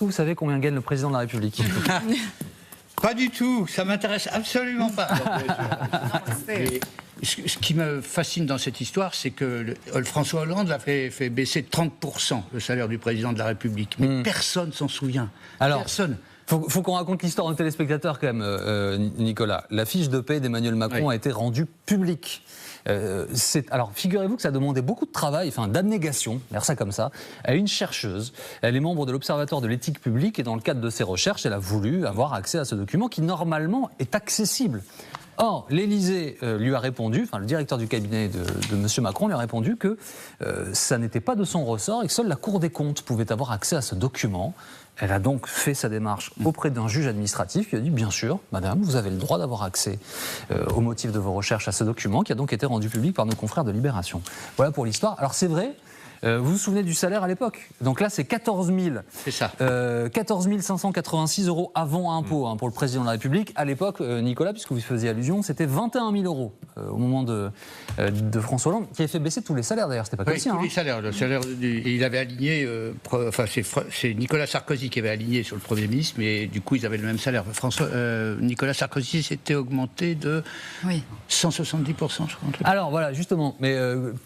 que vous savez combien gagne le président de la République? Pas du tout, ça m'intéresse absolument pas. Ce qui me fascine dans cette histoire, c'est que François Hollande a fait baisser de 30% le salaire du président de la République. Mais personne s'en souvient. Alors, personne. Faut qu'on raconte l'histoire aux téléspectateurs quand même, Nicolas. La fiche de paie d'Emmanuel Macron a été rendue publique. Alors, figurez-vous que ça a demandé beaucoup de travail, enfin d'abnégation, dire ça comme ça, à une chercheuse. Elle est membre de l'Observatoire de l'éthique publique et dans le cadre de ses recherches, elle a voulu avoir accès à ce document qui, normalement, est accessible. Or, l'Élysée lui a répondu, enfin le directeur du cabinet de M. Macron lui a répondu que ça n'était pas de son ressort et que seule la Cour des comptes pouvait avoir accès à ce document. Elle a donc fait sa démarche auprès d'un juge administratif qui a dit « Bien sûr, madame, vous avez le droit d'avoir accès au motif de vos recherches à ce document qui a donc été rendu public par nos confrères de Libération. » Voilà pour l'histoire. Alors c'est vrai, vous vous souvenez du salaire à l'époque? Donc là, c'est 14 586 € avant impôt pour le président de la République. À l'époque, Nicolas, puisque vous y faisiez allusion, c'était 21 000 € au moment de François Hollande, qui avait fait baisser tous les salaires d'ailleurs. C'était pas comme ça. Tous les salaires. Le salaire il avait aligné, c'est Nicolas Sarkozy qui avait aligné sur le Premier ministre, mais du coup, ils avaient le même salaire. Nicolas Sarkozy s'était augmenté de 170%, je crois. Alors voilà, justement, mais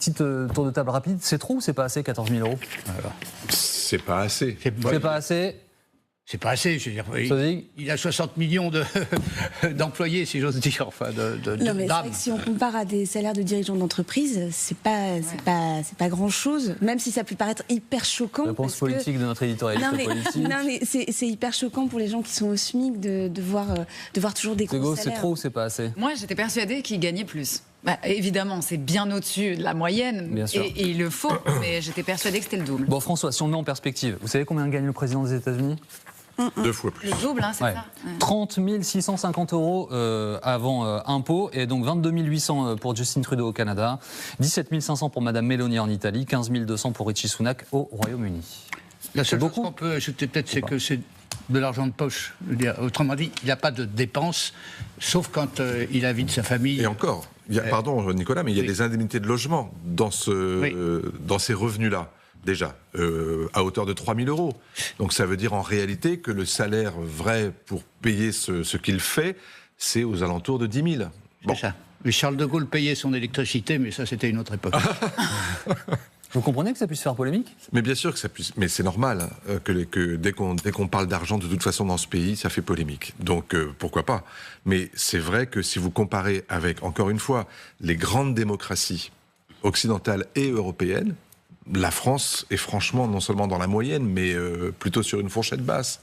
petite tour de table rapide, c'est trop ou c'est pas assez 14 000 €? C'est pas assez. C'est pas assez. C'est pas assez, je veux dire. Il a 60 millions d'employés, si j'ose dire. Enfin, non, mais si on compare à des salaires de dirigeants d'entreprise, c'est pas grand-chose, même si ça peut paraître hyper choquant. Réponse politique de notre éditorialiste politique. Non, mais c'est hyper choquant pour les gens qui sont au SMIC de voir toujours des gros salaires. C'est trop ou c'est pas assez? Moi, j'étais persuadée qu'il gagnait plus. Bah, évidemment, c'est bien au-dessus de la moyenne, et il le faut, mais j'étais persuadée que c'était le double. Bon, François, si on le met en perspective, vous savez combien gagne le président des États-Unis? 2 fois plus. Le double, hein, c'est ça. 30 650 € avant impôt, et donc 22 800 pour Justin Trudeau au Canada, 17 500 pour Madame Meloni en Italie, 15 200 pour Rishi Sunak au Royaume-Uni. La seule chose qu'on peut ajouter peut-être, c'est que c'est de l'argent de poche. Autrement dit, il n'a pas de dépenses, sauf quand il invite sa famille. Et encore, pardon Nicolas, mais il y a des indemnités de logement dans ces revenus-là. Déjà, à hauteur de 3 000 €. Donc ça veut dire en réalité que le salaire vrai pour payer ce qu'il fait, c'est aux alentours de 10 000. Bon. C'est ça. Mais Charles de Gaulle payait son électricité, mais ça c'était une autre époque. Vous comprenez que ça puisse faire polémique? Mais bien sûr que ça puisse, mais c'est normal que dès qu'on parle d'argent, de toute façon dans ce pays, ça fait polémique. Donc pourquoi pas? Mais c'est vrai que si vous comparez avec, encore une fois, les grandes démocraties occidentales et européennes, la France est franchement non seulement dans la moyenne, mais plutôt sur une fourchette basse.